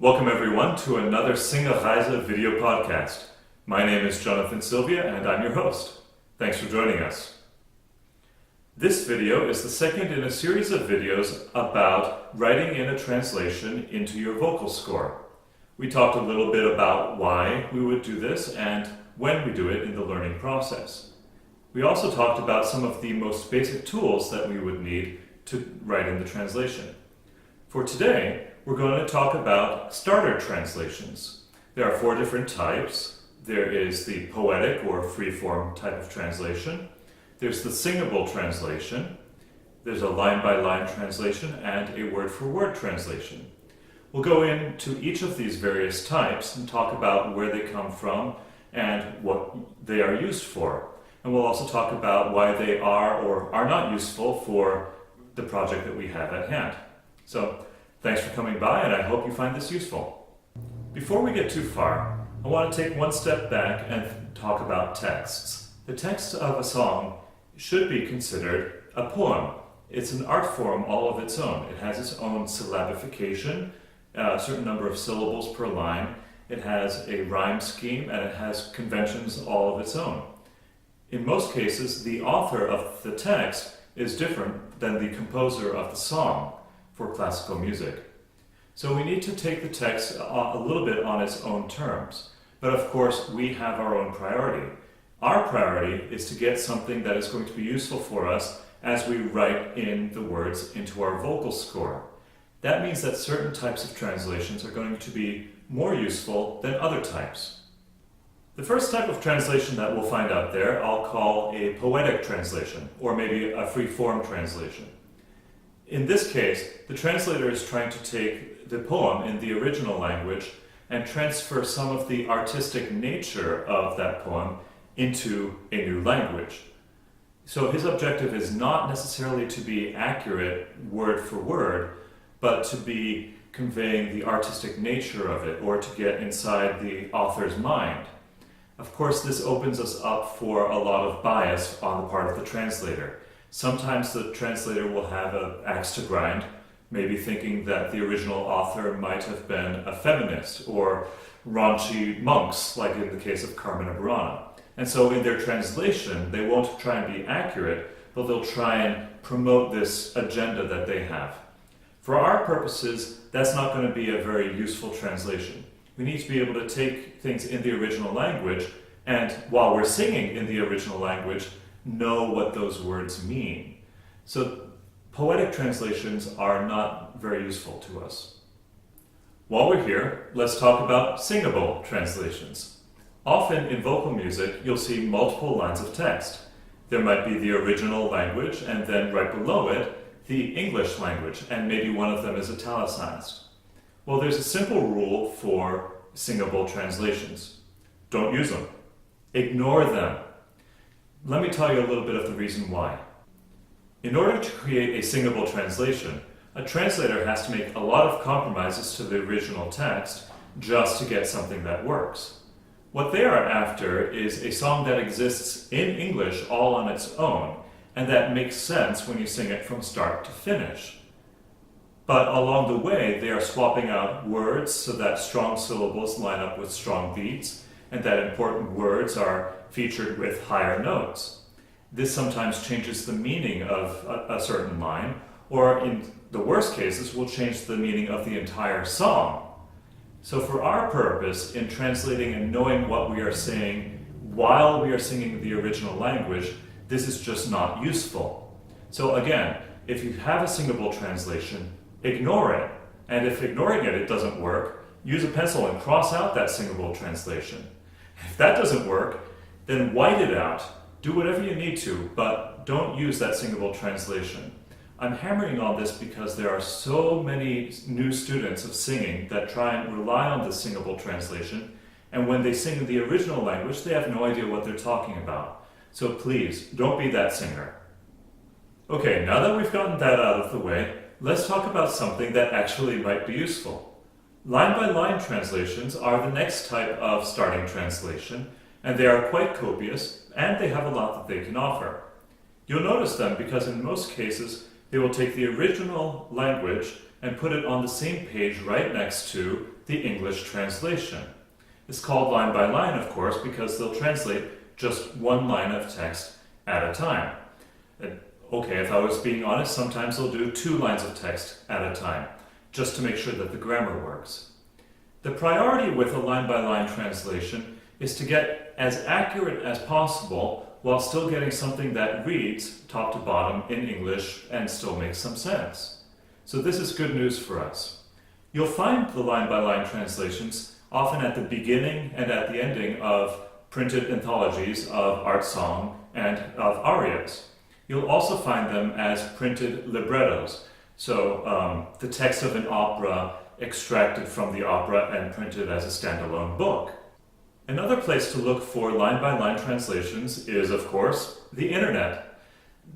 Welcome everyone to another Singerreise video podcast. My name is Jonathan Sylvia and I'm your host. Thanks for joining us. This video is the second in a series of videos about writing in a translation into your vocal score. We talked a little bit about why we would do this and when we do it in the learning process. We also talked about some of the most basic tools that we would need to write in the translation. For today, we're going to talk about starter translations. There are 4 different types. There is the poetic or free-form type of translation. There's the singable translation. There's a line-by-line translation and a word-for-word translation. We'll go into each of these various types and talk about where they come from and what they are used for. And we'll also talk about why they are or are not useful for the project that we have at hand. So, thanks for coming by, and I hope you find this useful. Before we get too far, I want to take one step back and talk about texts. The text of a song should be considered a poem. It's an art form all of its own. It has its own syllabification, a certain number of syllables per line. It has a rhyme scheme, and it has conventions all of its own. In most cases, the author of the text is different than the composer of the song for classical music. So we need to take the text a little bit on its own terms. But of course, we have our own priority. Our priority is to get something that is going to be useful for us as we write in the words into our vocal score. That means that certain types of translations are going to be more useful than other types. The first type of translation that we'll find out there, I'll call a poetic translation, or maybe a free-form translation. In this case, the translator is trying to take the poem in the original language and transfer some of the artistic nature of that poem into a new language. So his objective is not necessarily to be accurate word for word, but to be conveying the artistic nature of it, or to get inside the author's mind. Of course, this opens us up for a lot of bias on the part of the translator. Sometimes the translator will have an axe to grind, maybe thinking that the original author might have been a feminist or raunchy monks, like in the case of Carmina Burana. And so in their translation, they won't try and be accurate, but they'll try and promote this agenda that they have. For our purposes, that's not going to be a very useful translation. We need to be able to take things in the original language, and while we're singing in the original language, know what those words mean. So poetic translations are not very useful to us. While we're here, let's talk about singable translations. Often in vocal music, you'll see multiple lines of text. There might be the original language, and then right below it, the English language, and maybe one of them is italicized. Well, there's a simple rule for singable translations. Don't use them. Ignore them. Let me tell you a little bit of the reason why. In order to create a singable translation, a translator has to make a lot of compromises to the original text just to get something that works. What they are after is a song that exists in English all on its own, and that makes sense when you sing it from start to finish. But along the way, they are swapping out words so that strong syllables line up with strong beats, and that important words are featured with higher notes. This sometimes changes the meaning of a certain line, or in the worst cases, will change the meaning of the entire song. So for our purpose, in translating and knowing what we are saying while we are singing the original language, this is just not useful. So again, if you have a singable translation, ignore it. And if ignoring it doesn't work, use a pencil and cross out that singable translation. If that doesn't work, then white it out. Do whatever you need to, but don't use that singable translation. I'm hammering on this because there are so many new students of singing that try and rely on the singable translation, and when they sing in the original language, they have no idea what they're talking about. So please, don't be that singer. Okay, now that we've gotten that out of the way, let's talk about something that actually might be useful. Line-by-line translations are the next type of starting translation, and they are quite copious, and they have a lot that they can offer. You'll notice them because in most cases, they will take the original language and put it on the same page right next to the English translation. It's called line by line, of course, because they'll translate just one line of text at a time. Okay, if I was being honest, sometimes they'll do 2 lines of text at a time, just to make sure that the grammar works. The priority with a line-by-line translation is to get as accurate as possible while still getting something that reads top to bottom in English and still makes some sense. So this is good news for us. You'll find the line-by-line translations often at the beginning and at the ending of printed anthologies of art song and of arias. You'll also find them as printed librettos, so the text of an opera extracted from the opera and printed as a standalone book. Another place to look for line-by-line translations is, of course, the internet.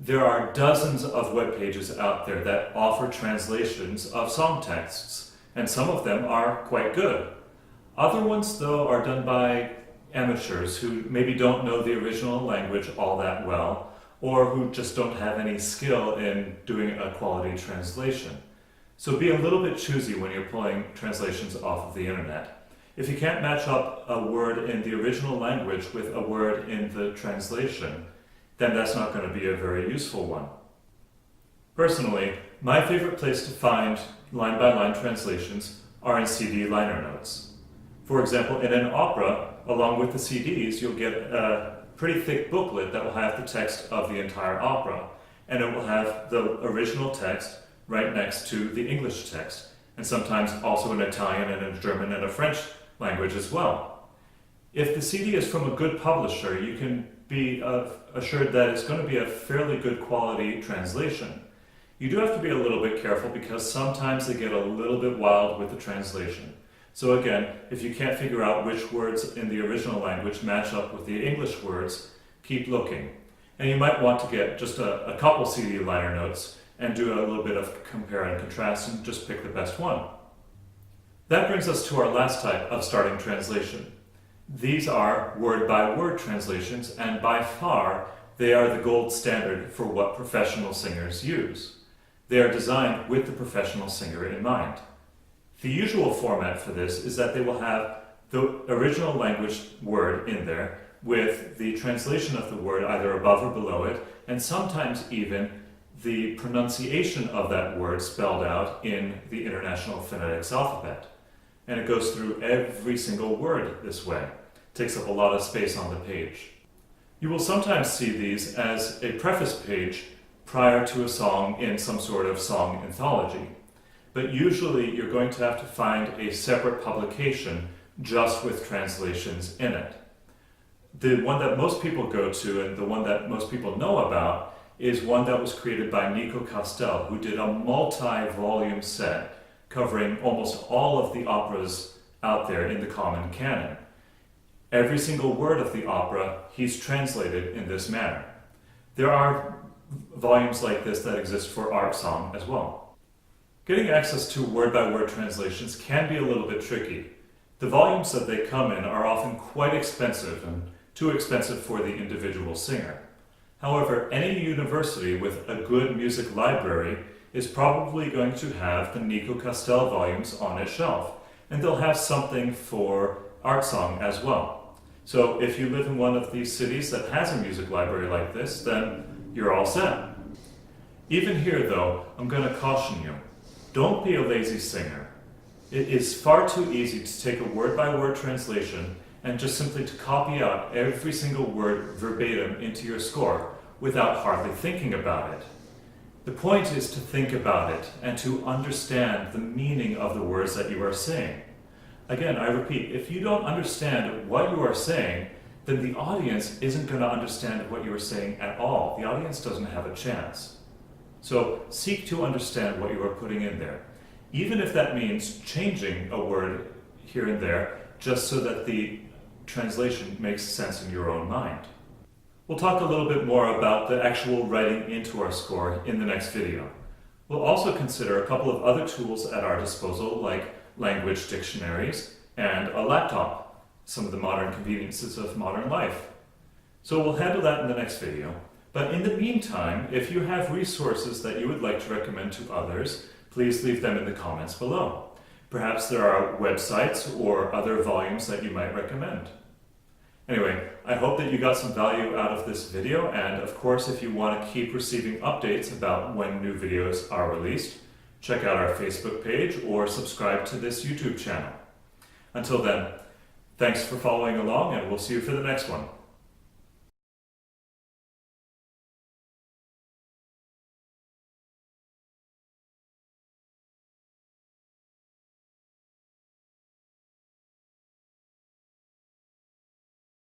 There are dozens of web pages out there that offer translations of song texts, and some of them are quite good. Other ones, though, are done by amateurs who maybe don't know the original language all that well, or who just don't have any skill in doing a quality translation. So be a little bit choosy when you're pulling translations off of the internet. If you can't match up a word in the original language with a word in the translation, then that's not going to be a very useful one. Personally, my favorite place to find line-by-line translations are in CD liner notes. For example, in an opera, along with the CDs, you'll get a pretty thick booklet that will have the text of the entire opera, and it will have the original text right next to the English text, and sometimes also an Italian and a German and a French language as well. If the CD is from a good publisher, you can be assured that it's going to be a fairly good quality translation. You do have to be a little bit careful because sometimes they get a little bit wild with the translation. So again, if you can't figure out which words in the original language match up with the English words, keep looking. And you might want to get just a couple CD liner notes and do a little bit of compare and contrast and just pick the best one. That brings us to our last type of starting translation. These are word-by-word translations, and by far they are the gold standard for what professional singers use. They are designed with the professional singer in mind. The usual format for this is that they will have the original language word in there with the translation of the word either above or below it, and sometimes even the pronunciation of that word spelled out in the International Phonetics Alphabet. And it goes through every single word this way. It takes up a lot of space on the page. You will sometimes see these as a preface page prior to a song in some sort of song anthology. But usually you're going to have to find a separate publication just with translations in it. The one that most people go to and the one that most people know about is one that was created by Nico Castel, who did a multi-volume set covering almost all of the operas out there in the common canon. Every single word of the opera he's translated in this manner. There are volumes like this that exist for art song as well. Getting access to word-by-word translations can be a little bit tricky. The volumes that they come in are often quite expensive and too expensive for the individual singer. However, any university with a good music library is probably going to have the Nico Castel volumes on its shelf, and they'll have something for art song as well. So if you live in one of these cities that has a music library like this, then you're all set. Even here though, I'm going to caution you. Don't be a lazy singer. It is far too easy to take a word-by-word translation and just simply to copy out every single word verbatim into your score without hardly thinking about it. The point is to think about it and to understand the meaning of the words that you are saying. Again, I repeat, if you don't understand what you are saying, then the audience isn't going to understand what you are saying at all. The audience doesn't have a chance. So seek to understand what you are putting in there, even if that means changing a word here and there, just so that the translation makes sense in your own mind. We'll talk a little bit more about the actual writing into our score in the next video. We'll also consider a couple of other tools at our disposal, like language dictionaries and a laptop, some of the modern conveniences of modern life. So we'll handle that in the next video. But in the meantime, if you have resources that you would like to recommend to others, please leave them in the comments below. Perhaps there are websites or other volumes that you might recommend. Anyway, I hope that you got some value out of this video, and of course, if you want to keep receiving updates about when new videos are released, check out our Facebook page or subscribe to this YouTube channel. Until then, thanks for following along, and we'll see you for the next one.